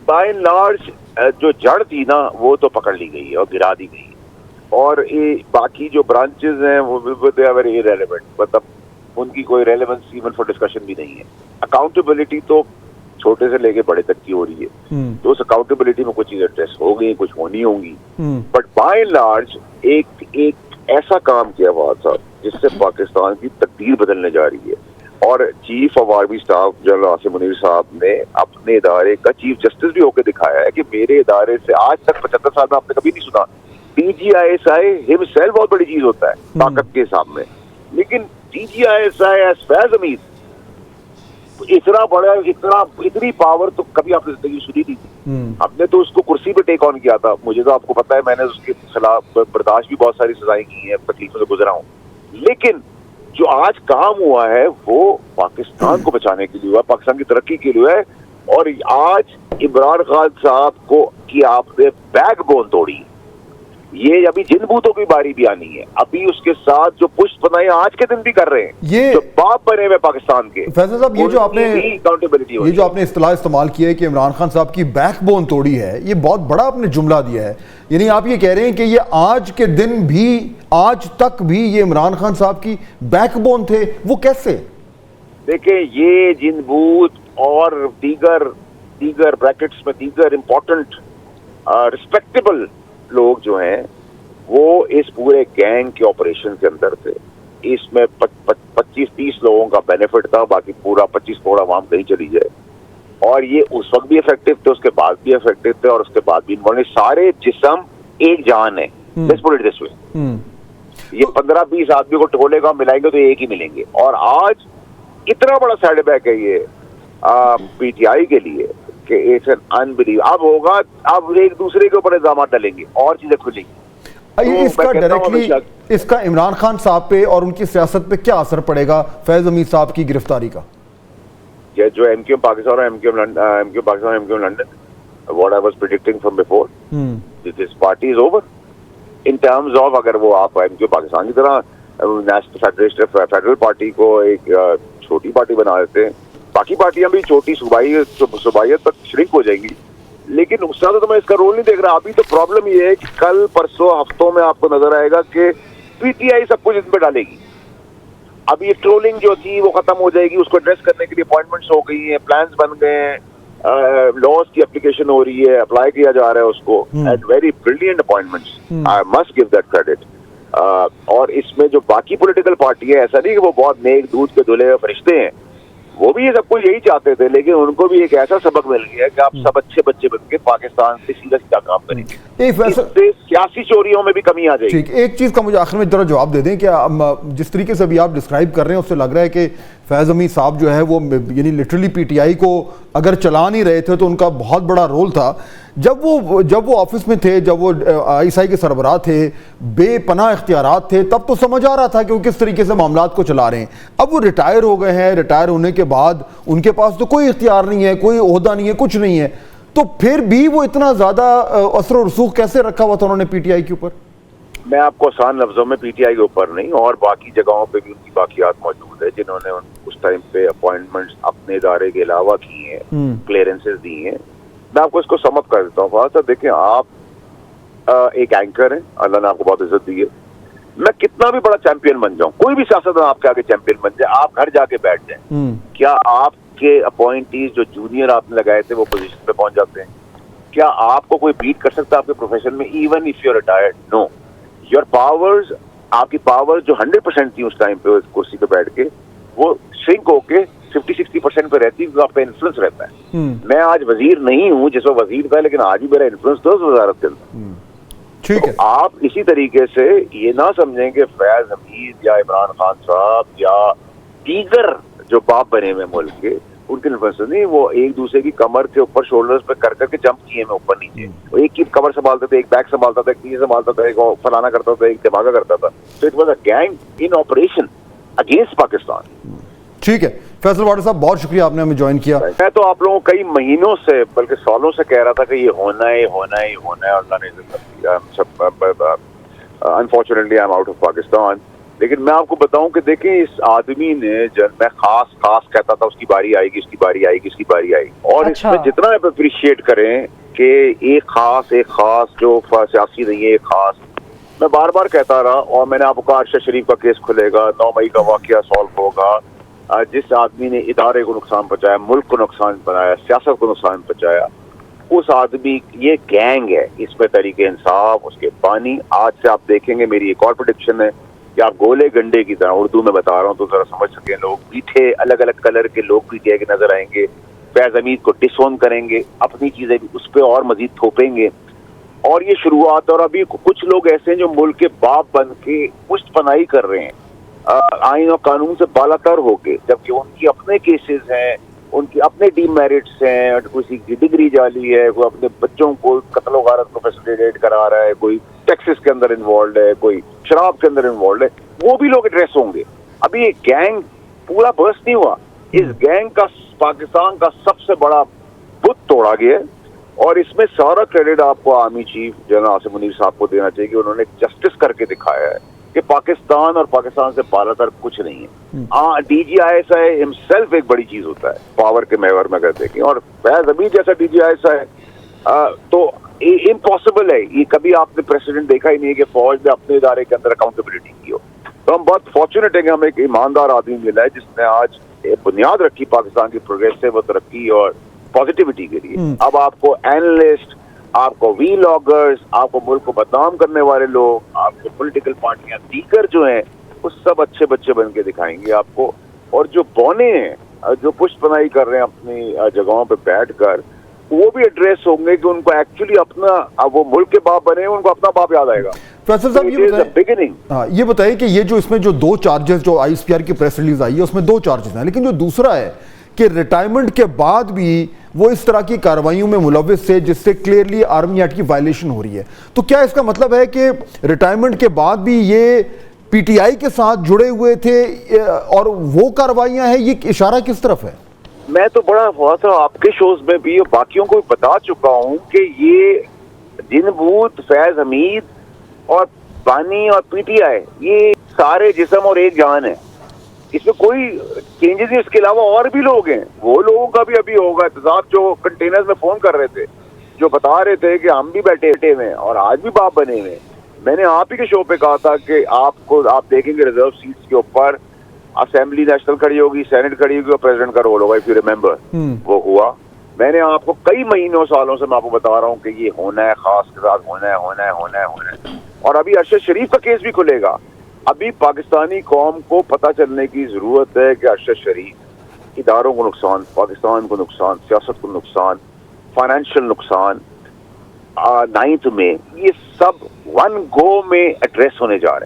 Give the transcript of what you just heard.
Bye and large जो जड़ थी ना वो तो पकड़ ली गई है और गिरा दी गई है, और ये बाकी जो ब्रांचेस हैं वो दे आर वेरी इररिलेवेंट, मतलब उनकी कोई रेलेवेंस इवन फॉर डिस्कशन भी नहीं है। अकाउंटेबिलिटी तो छोटे से लेके बड़े तक की हो रही है, तो उस अकाउंटेबिलिटी में कुछ चीजें एड्रेस हो गई, कुछ होनी होंगी, बट बाय एंड लार्ज एक ऐसा काम किया हुआ था जिससे पाकिस्तान की तकदीर बदलने जा रही है। और chief of army staff general Asim Munir साहब ने अपने इदारे का चीफ जस्टिस भी होकर दिखाया है कि मेरे इदारे से आज तक 75 साल में आपने कभी नहीं सुना DGISI हिमसेल्फ बहुत बड़ी चीज होता है ताकत के हिसाब में, लेकिन DGISI एज फैज हमीद इतना बड़ा इतनी पावर तो कभी आपने जिंदगी सुनी नहीं थी। हमने तो उसको कुर्सी पे टेक ऑन किया था, मुझे तो आपको पता है मैंने उसके खिलाफ बर्दाश्त भी बहुत सारी सजाएं की हैं, तकलीफों से गुजरा हूँ, लेकिन जो आज काम हुआ है वो पाकिस्तान को बचाने के लिए हुआ, पाकिस्तान की तरक्की के लिए है। और आज इमरान खान साहब को कि आपने बैकबोन तोड़ी, ये अभी जिन बूतों की बारी भी आनी है, अभी उसके साथ जो पुष्ट बनाए आज के दिन भी कर रहे हैं, ये जो बाप बने हुए पाकिस्तान के। फैसल साहब, ये जो आपने इस्तेलाह इस्तेमाल किया है कि इमरान खान साहब की बैकबोन तोड़ी है, ये बहुत बड़ा आपने जुमला दिया है। यानी आप ये कह रहे हैं कि ये आज के दिन भी, आज तक भी ये इमरान खान साहब की बैकबोन थे, वो कैसे? देखिए, ये जिन बूत और दीगर ब्रैकेट्स में दीगर इंपॉर्टेंट रिस्पेक्टेबल लोग जो हैं वो इस पूरे गैंग के ऑपरेशन के अंदर थे। इसमें 25-30 लोगों का बेनिफिट था, बाकी पूरा 25 करोड़ आवाम कहीं चली जाए। और ये उस वक्त भी इफेक्टिव थे, उसके बाद भी इफेक्टिव थे, और उसके बाद भी इन्होंने सारे जिस्म एक जान है। Let's put it this way, ये 15-20 आदमी को टोलेगा मिलाएंगे तो एक ही मिलेंगे। और आज इतना बड़ा सेटबैक है ये PTI के लिए कि इट्स एन अनबिलीव। अब होगा, अब एक दूसरे के ऊपर इल्जाम डालेंगे और चीजें खुलेंगी। इसका डायरेक्टली इसका इमरान खान साहब पे और उनकी सियासत पे क्या असर पड़ेगा फैज हमीद साहब की गिरफ्तारी का? जो MQM पाकिस्तान और MQM London, what I was predicting from before, this party is over in terms of, अगर वो आप MQM पाकिस्तान की तरह नेशनल फेडरल पार्टी को एक छोटी पार्टी बना देते हैं, बाकी पार्टियां भी छोटी सूबाइयत तक श्रिंक हो जाएंगी, लेकिन उस तरह तो मैं इसका रोल नहीं देख रहा। अभी तो प्रॉब्लम ये है कि कल परसों हफ्तों में आपको नजर आएगा कि PTI सब कुछ इसमें डालेगी। अभी ये ट्रोलिंग जो थी वो खत्म हो जाएगी, उसको एड्रेस करने के लिए अपॉइंटमेंट्स हो गई हैं, प्लान्स बन गए हैं, लॉज की एप्लीकेशन हो रही है, अप्लाई किया जा रहा है उसको, and very brilliant appointments, I must give that credit. और इसमें जो बाकी पॉलिटिकल पार्टी है, ऐसा नहीं कि वो बहुत नेक दूध के धुले हुए फरिश्ते हैं, वो भी ये सब कुछ यही चाहते थे, लेकिन उनको भी एक ऐसा सबक मिल गया कि आप सब अच्छे बच्चे बन के पाकिस्तान से सीधा सीधा काम करेंगे, इससे सियासी चोरियों में भी कमी आ जाएगी। ठीक, एक चीज का मुझे आखिर में जरा जवाब दे दें कि जिस तरीके से अभी आप डिस्क्राइब कर रहे हैं उससे लग रहा है कि फैज हमीद साहब जो है वो यानी लिटरली PTI को अगर चला नहीं रहे थे तो उनका बहुत बड़ा रोल था। जब वो ऑफिस में थे, जब वो ISI के सरबराह थे, बेपनाह इख्तियारात थे, तब तो समझ आ रहा था कि वो किस तरीके से मामलात को चला रहे हैं। अब वो रिटायर हो गए हैं, रिटायर होने के बाद उनके पास तो कोई इख्तियार नहीं है, कोई ओहदा नहीं है, कुछ नहीं है, तो फिर भी वो इतना ज्यादा असर और रसूख कैसे रखा हुआ था उन्होंने PTI के ऊपर? मैं आपको आसान लफ्जों में PTI के ऊपर नहीं, और बाकी जगहों पे भी उनकी बाकियात मौजूद है जिन्होंने उस टाइम पे अपॉइंटमेंट्स अपने इदारे के अलावा की हैं, क्लियरेंसेस दी हैं। मैं आपको इसको समअप कर देता हूँ। तो देखिए, आप एक एंकर हैं, अल्लाह ने आपको बहुत इज्जत दी है। मैं कितना भी बड़ा चैंपियन बन जाऊं, कोई भी सियासतदान आपके आगे चैंपियन बन जाए, आप घर जाके बैठ जाएं, क्या आपके अपॉइंटीज जो जूनियर आपने लगाए थे वो पोजीशन पे पहुंच जाते हैं? क्या आपको कोई बीट कर सकता है आपके प्रोफेशन में, even if you are retired? No, your powers, आपकी पावर्स जो 100% थी उस टाइम पे कुर्सी पे बैठ के, वो श्रिंक होके 50-60% पे रहती है, आपका इन्फ्लुएंस रहता है। मैं आज वजीर नहीं हूँ जिस वक्त वजीर था, लेकिन आज भी मेरा इन्फ्लुएंस था उस वजारत के अंदर। ठीक है, तो आप इसी तरीके से ये ना समझें कि फैज हमीद या इमरान खान साहब या दीगर जो बाप बने हुए मुल्क के, उनके इन्फ्लुएंस नहीं, वो एक दूसरे की कमर के ऊपर शोल्डर्स पे कर करके जंप किए में ऊपर नीचे। वो एक की कमर संभालते थे, एक बैक संभालता था, एक नीचे संभालता था, एक फलाना करता था, एक धमाका करता था। तो it was a gang in operation against Pakistan. ठीक है फैसल वाडा साहब, बहुत शुक्रिया आपने हमें ज्वाइन किया। मैं तो आप लोगों को कई महीनों से बल्कि सालों से कह रहा था कि ये होना है, होना है, अल्लाह ने unfortunately I am out of Pakistan. लेकिन मैं आपको बताऊं कि देखें इस आदमी ने जब मैं खास खास कहता था उसकी बारी आएगी, उसकी बारी आएगी, उसकी बारी आएगी, और अच्छा। इसमें जितना आप अप्रिशिएट करें कि एक खास जो सियासी नहीं है, एक खास, मैं बार बार कहता रहा, और मैंने आपको कहा अरशद शरीफ का केस खुलेगा, 9 मई का वाकया सॉल्व होगा। जिस आदमी ने इदारे को नुकसान पहुंचाया, मुल्क को नुकसान पहुंचाया, सियासत को नुकसान पहुंचाया, उस आदमी, ये गैंग है, इसमें तरीके इंसाफ उसके पानी। आज से आप देखेंगे, मेरी एक और प्रेडिक्शन है कि आप गोले गंडे की तरह, उर्दू में बता रहा हूँ तो जरा समझ सकें लोग, मीठे अलग अलग कलर के लोग भी के नजर आएंगे, फैज हमीद को डिसोन करेंगे, अपनी चीजें भी उस पर और मजीद थोपेंगे, और ये शुरुआत। और अभी कुछ लोग ऐसे हैं जो मुल्क के बाप बन के पुष्ट पनाही कर रहे हैं आइन और कानून से बालातर होके, जबकि उनकी अपने केसेस हैं, उनकी अपने डीमेरिट्स हैं, किसी की डिग्री जाली है, कोई अपने बच्चों को कत्ल गारत को फैसिलिटेट करा रहा है, कोई टैक्सेस के अंदर इन्वॉल्व है, कोई शराब के अंदर इन्वॉल्व है, वो भी लोग एड्रेस होंगे। अभी ये गैंग पूरा बर्स्ट नहीं हुआ, इस गैंग का पाकिस्तान का सबसे बड़ा बुत तोड़ा गया है, और इसमें सारा क्रेडिट आपको army chief general Asim Munir साहब को देना चाहिए कि उन्होंने जस्टिस करके दिखाया है कि पाकिस्तान और पाकिस्तान से बालातर कुछ नहीं है। DGISI हिमसेल्फ एक बड़ी चीज होता है पावर के महवर में अगर देखें, और फैज हमीद जैसा DGISI तो इम्पॉसिबल है, ये कभी आपने प्रेसिडेंट देखा ही नहीं है कि फौज ने अपने इदारे के अंदर अकाउंटेबिलिटी की हो। तो हम बहुत फॉर्चुनेट है कि हमें एक ईमानदार आदमी मिला है जिसने आज बुनियाद रखी पाकिस्तान की प्रोग्रेसिव तरक्की और पॉजिटिविटी के लिए। अब आपको एनालिस्ट, आपको वीलॉगर्स, आपको मुल्क को बदनाम करने वाले लोग, आपको पॉलिटिकल पार्टियां दीगर जो हैं, वो सब अच्छे बच्चे बन के दिखाएंगे आपको। और जो बौने हैं, जो पुष्टपनाही कर रहे हैं अपनी जगहों पे बैठकर, वो भी एड्रेस होंगे कि उनको एक्चुअली अपना, अब वो मुल्क के बाप बने, उनको अपना बाप याद आएगा। फैसल साहब ये बताइए, हाँ ये बताइए कि ये जो इसमें जो 2 चार्जेस जो ISPR की प्रेस रिलीज आई है उसमें 2 चार्जेस हैं, लेकिन जो दूसरा है कि रिटायरमेंट के बाद भी वो इस तरह की कार्रवाइयों में मुलव्विस थे जिससे क्लियरली आर्मी एक्ट की वायलेशन हो रही है। तो क्या इसका मतलब है कि रिटायरमेंट के बाद भी ये PTI के साथ जुड़े हुए थे और वो कार्रवाइयां हैं, ये इशारा किस तरफ है? मैं तो बड़ा हुआ था आपके शोज में भी और बाकियों को भी बता चुका हूं कि ये जिनबूत, फैज हमीद और बानी और PTI, ये सारे जिस्म और एक जान है, इसमें कोई चेंजेस नहीं। इसके अलावा और भी लोग हैं, वो लोगों का भी अभी होगा इंतजाम, जो कंटेनर्स में फोन कर रहे थे, जो बता रहे थे कि हम भी बैठे हुए हैं और आज भी बाप बने हुए हैं। मैंने आप ही के शो पे कहा था कि आप देखेंगे रिजर्व सीट्स के ऊपर असेंबली नेशनल खड़ी होगी, सेनेट खड़ी होगी और प्रेसिडेंट का रोल होगा, इफ यू रिमेंबर। वो हुआ। मैंने आपको कई महीनों सालों से मैं आपको बता रहा हूँ कि ये होना है, खास के साथ होना है। और अभी अरशद शरीफ का केस भी खुलेगा। अभी पाकिस्तानी कौम को पता चलने की जरूरत है कि अरशद शरीफ इदारों को नुकसान, पाकिस्तान को नुकसान, सियासत को नुकसान, फाइनेंशियल नुकसान 9th में, ये सब वन गो में एड्रेस होने जा रहे हैं।